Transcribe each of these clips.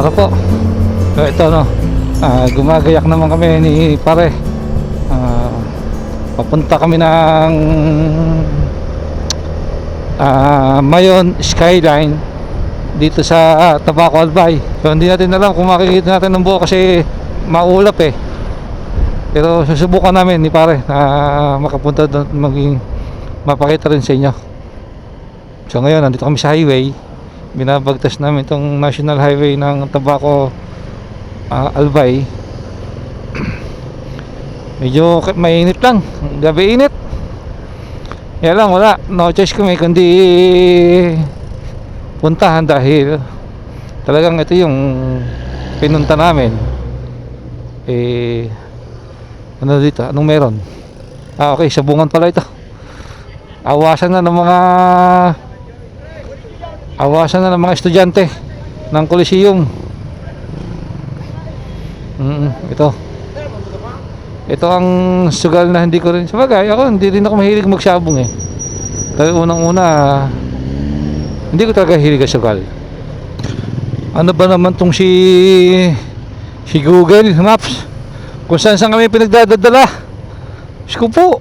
araw po. So ito no, gumagayak naman kami ni pare. Papunta kami ng Mayon Skyline dito sa Tabaco Albay. So hindi natin alam kung makikita natin ng buo kasi maulap eh. Pero susubukan namin ni pare na makapunta doon, maging mapakita rin sa inyo. So ngayon nandito kami sa highway. Binabagtas namin itong national highway ng Tabaco Albay. Medyo mainit lang, gabi init. Kaya lang wala, no choice kami kundi puntahan dahil talagang ito yung pinunta namin. Ano dito? Anong meron? Okay, sabungan pala ito. Awasan na ng mga estudyante ng Coliseum. Ito ang sugal na hindi ko rin, sabagay ako hindi rin ako mahilig magsabong eh. Dahil unang-una hindi ko talaga hilig sa sugal. Ano ba naman tong si Google Maps kung saan kami pinagdadala. Diyos ko po,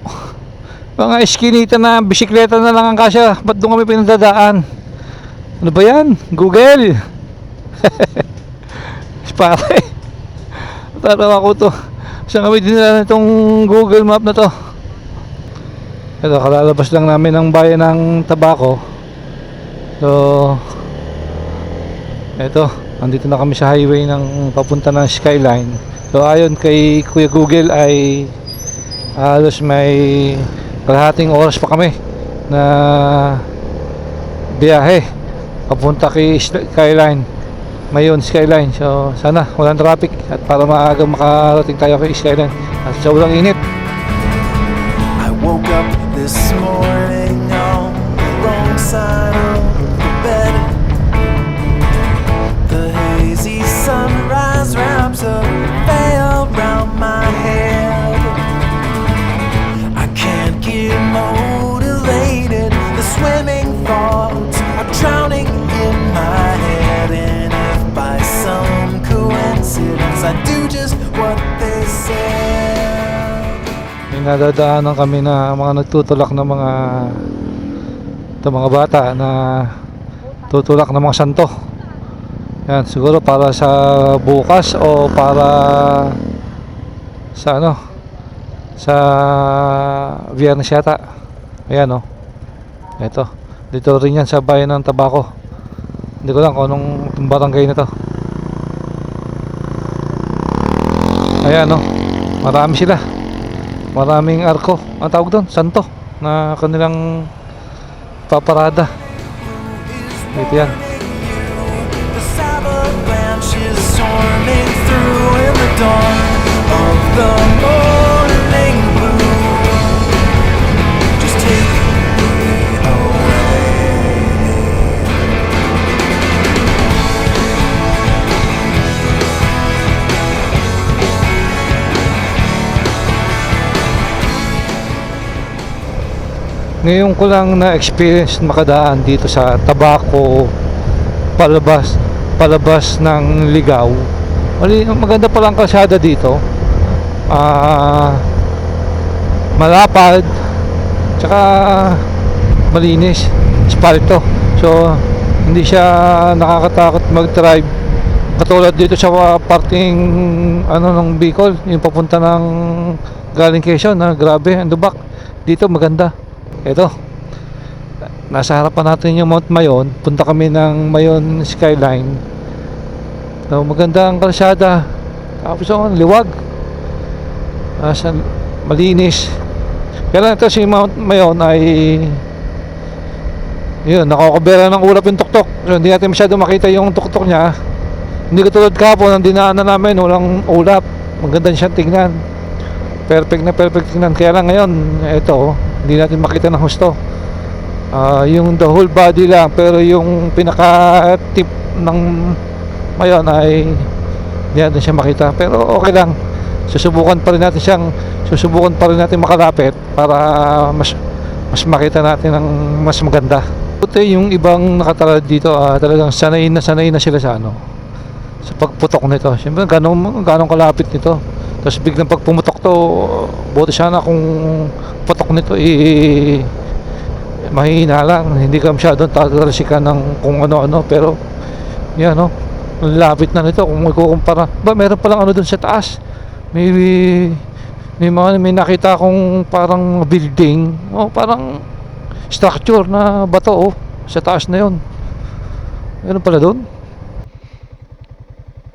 mga eskinita na bisikleta na lang ang kasya, ba't doon kami pinagdadaan? Ano ba yan? Google. Pare, tatawa ko to. Saan kami dinala itong Google Map na to? Ito, kalalabas lang namin ng bayan ng Tabaco. So ito, andito na kami sa highway ng papunta ng Skyline. So ayon kay Kuya Google ay halos may kalahating oras pa kami na biyahe papunta kay Skyline, Mayon Skyline. So sana walang traffic at para maaga makarating tayo kay Skyline at sa walang init. I woke up this morning on the wrong side of the bed. The hazy sunrise wraps a veil around my head. I can't get motivated. The swimming thoughts are drowning in my head. And if by some coincidence I do just what they said. May nadadaanan kami na mga nagtutulak na mga bata na tutulak ng mga santo. Yan, siguro para sa bukas o para sa sa Biyernes yata. Ayan o. Ito. Dito rin yan sa bayan ng Tabaco. Hindi ko lang kung anong barangay na to. Ayan o. Marami sila. Maraming arko. Ang tawag doon? Santo. Na kanilang paparada. Dito yan. The Sabbath branches storming through in the dawn of the morning blue. Just take me away. Ngayon ko lang na-experience makadaan dito sa Tabaco palabas ng Ligaw. Maganda palang kalsada dito. Malapad tsaka malinis, asfalto. So hindi siya nakakatakot mag-drive katulad dito sa parting ng Bicol, yung papunta ng galing Quezon na grabe ang lubak. Dito maganda. Ito, nasa harapan natin yung Mount Mayon. Punta kami ng Mayon Skyline. So, maganda ang kalsada. Tapos liwag. Malinis. Kaya lang ito si Mount Mayon ay yun, nakakabera ng ulap yung tuktok. So hindi natin masyado makita yung tuktok niya. Hindi katulad kahapon, ang dinaanan namin walang ulap. Maganda siyang tingnan. Perfect na perfect tingnan. Kaya lang ngayon, ito hindi natin makita ng husto. Yung the whole body lang, pero yung pinaka tip ng Mayon ay hindi natin siya makita. Pero okay lang, susubukan pa rin natin makalapit para mas makita natin ang mas maganda. Buti yung ibang nakatalad dito, talagang sanay na sila sa sa pagputok nito. Siyempre ganong kalapit nito. Tapos biglang pag pumutok to, buti sana kung putok nito mahina lang, hindi ka masyadong tatalsikan ng kung ano-ano. Pero yan, no, lapit na nito. Kung ikukumpara ba, meron palang ano dun sa taas, may nakita akong parang building, parang structure na bato, sa taas na yon. Meron pala dun.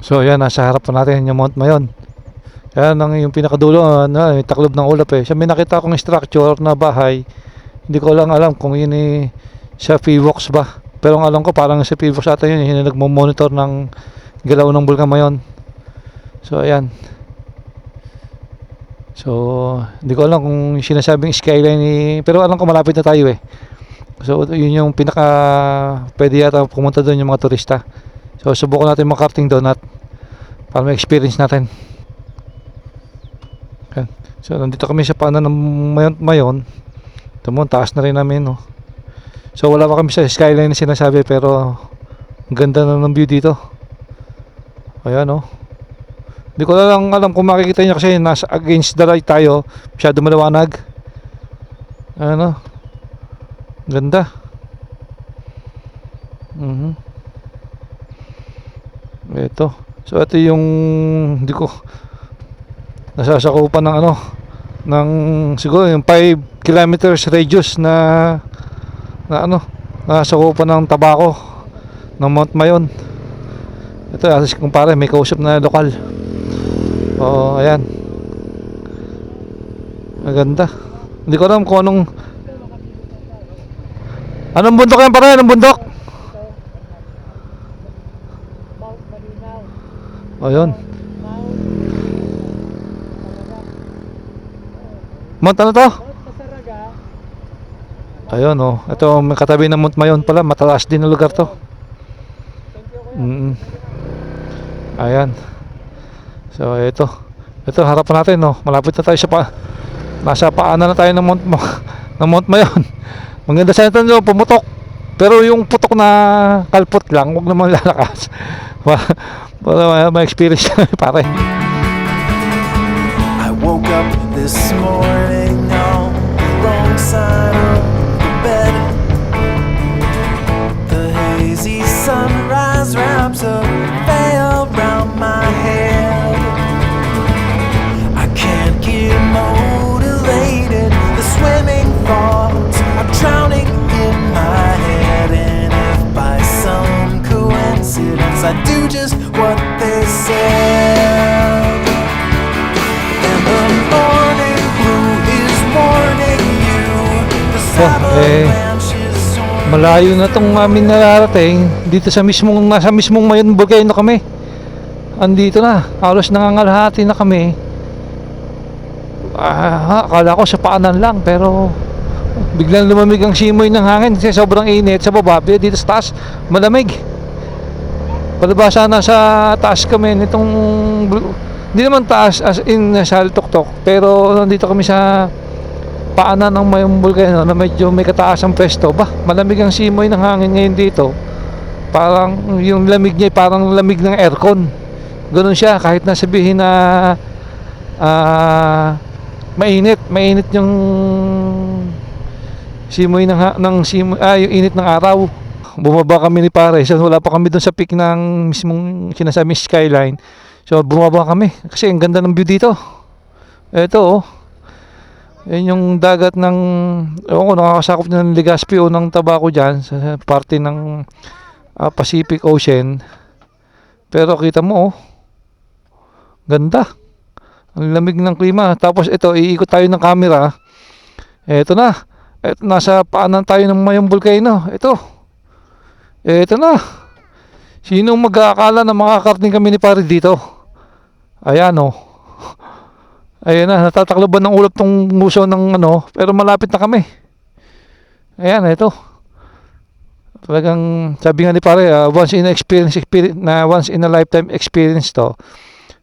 So yan, nasa harap pa natin yung Mount Mayon. Yan ang yung pinakadulo, may taklob ng ulap Siya, may nakita akong structure na bahay. Hindi ko lang alam kung yun sa PHIVOLCS ba. Pero ang alam ko parang sa PHIVOLCS ata yun, yung nagmo-monitor ng galaw ng Bulkan Mayon. So ayan. So hindi ko alam kung sinasabing skyline pero alam ko malapit na tayo So yun yung pinaka pwede yata pumunta doon yung mga turista. So subukan natin makarting doon at para ma-experience natin. Ayan. So nandito kami sa paanan ng Mayon. Ito mo, taas na rin namin, no? So wala pa kami sa skyline na sinasabi, pero ang ganda na ng view dito. Ayan, no? Hindi ko lang alam kung makikita nyo kasi nasa against the light tayo. Masyado maliwanag. Ano? Ganda. Ito. So ito yung hindi ko nasasakupan ng ng siguro yung 5 kilometers radius na nasakupan ng tabako ng Mount Mayon. Ito as kumpare, may kausap na lokal. Ayan. Maganda. Hindi ko alam kung anong bundok yan pare? Anong bundok? Ayun. Mount ano to? Ayun, ito may katabi ng Mount Mayon pala. Mataas din na lugar to. Ayan. So ito harapan natin, malapit na tayo nasa paanan na tayo ng Mount Mayon. Maganda sa ito, pumutok. Pero yung putok na kalpot lang, huwag naman lalakas. Para ma-experience pare. I woke up this morning on the wrong side of the bed. The hazy sunrise wraps a veil round my head. I can't get motivated. The swimming thoughts are drowning in my head. And if by some coincidence I do just what they said, and the morning blue is warning you. The avalanche is soaring. Malayo na tong amin nararating. Dito nasa mismong Mayon Volcano kami. Andito na, halos nangangalahati na kami. Akala ko sa paanan lang, pero biglang lumamig ang simoy ng hangin kasi sobrang init sa baba. Dito sa taas malamig. Palibasa na sa taas kami nitong, hindi naman taas as in sa tuktok, pero nandito kami sa paanan ng Mayon Volcano na medyo may kataasang pwesto. Malamig ang simoy ng hangin ngayon dito. Parang yung lamig niya parang lamig ng aircon. Ganun siya, kahit na sabihin na mainit yung simoy ng simoy, yung init ng araw. Bumaba kami ni pare, so wala pa kami doon sa peak ng mismong sinasabing skyline. So bumaba kami kasi ang ganda ng view dito. Ito yan yung dagat ng nakakasakop ng Legazpi o ng Tabaco dyan sa parte ng Pacific Ocean. Pero kita mo ganda, ang lamig ng klima. Tapos ito, iikot tayo ng camera. Ito na, nasa paanan tayo ng Mayon Volcano. Ito na. Sino mag-aakala na makakarating kami ni pare dito? Ayan Ayan na, natatakloban ng ulap tong nguso ng pero malapit na kami. Ayan, ito. Talagang sabi nga ni pare, once in a lifetime experience to.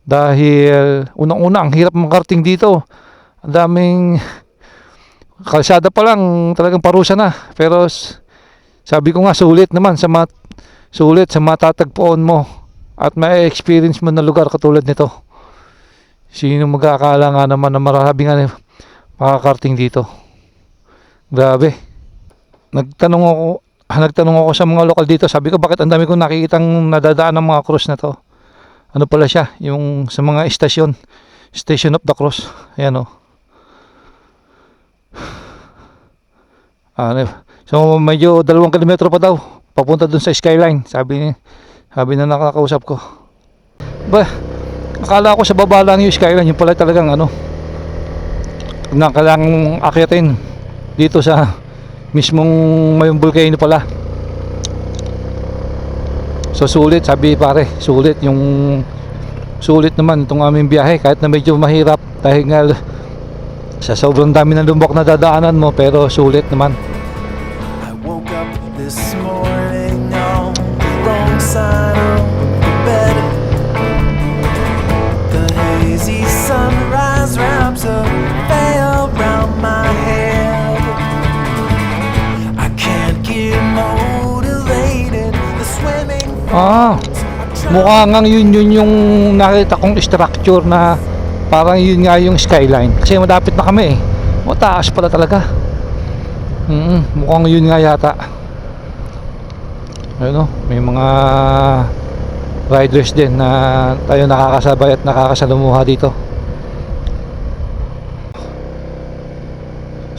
Dahil unang-una ang hirap makarating dito. Ang daming kalsada pa lang, talagang parusa na. Pero sabi ko nga, sulit naman sa matatagpuan mo at may experience mo na lugar katulad nito. Sino mag-aakala nga naman na maraming makakarating dito. Grabe. Nagtanong ako sa mga lokal dito. Sabi ko, bakit ang dami kong nakikitang nadadaan ng mga cross na to? Ano pala siya? Yung sa mga istasyon. Station of the Cross. Ayan o. So medyo 2 kilometro pa daw. Papunta dun sa skyline. Sabi na nakakausap ko. Akala ko sa baba lang yung skyline. Yung pala talagang kailangang akyatin dito sa mismong mayong volcano pala. So sulit, sabi pare, sulit naman itong aming biyahe kahit na medyo mahirap dahil nga sa sobrang dami ng lumbok na dadaanan mo, pero sulit naman. I woke up this morning on the wrong side of the bed. The hazy sunrise wraps a veil around my head. I can't get motivated. The swimming Mukha ngang yun yung nakita kong structure na parang yun nga yung skyline. Kasi malapit na kami mataas pala talaga. Mukhang yun nga yata. Ayun, may mga riders din na tayo nakakasabay at nakakasalumuha dito.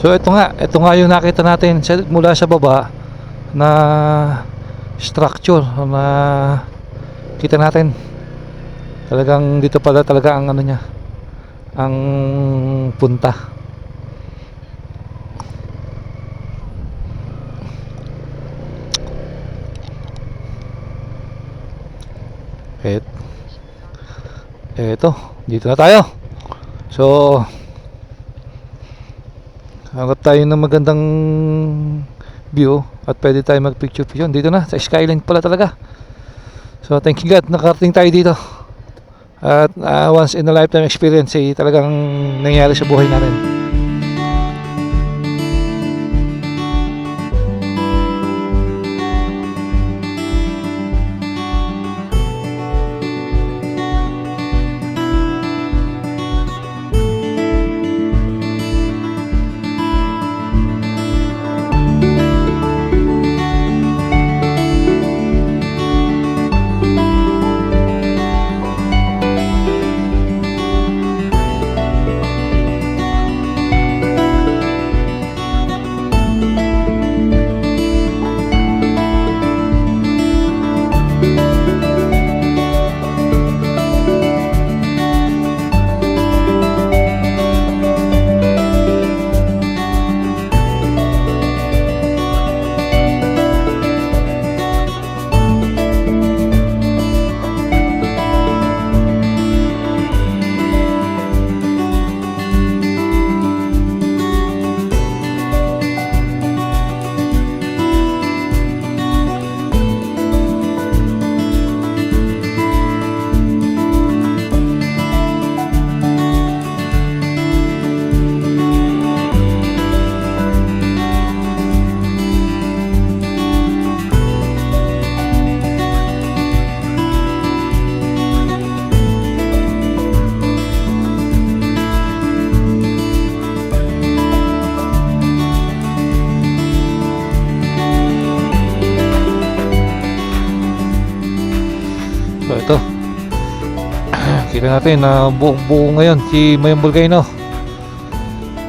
So ito nga yung nakita natin mula sa baba na structure na kita natin. Talagang dito pala talaga ang niya, ang punta. Eto, dito na tayo. So hanap tayo ng magandang view at pwede tayo mag picture dito na sa skyline pala talaga. So thank you God, nakarating tayo dito. At once in a lifetime experience talagang nangyari sa buhay natin. So ito, kita natin na buong ngayon si Mayong Volcano.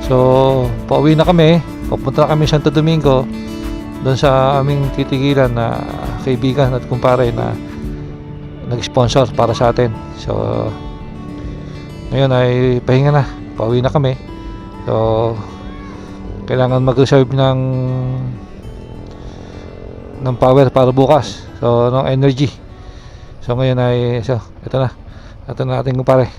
So pauwi na kami, papunta na kami Santo Domingo, doon sa aming titigilan na kaibigan at kumpare na nag-sponsor para sa atin. So ngayon ay pahinga na, pauwi na kami. So kailangan mag-reserve ng power para bukas, so ng energy. So ngayon ay ito na ating kumpare.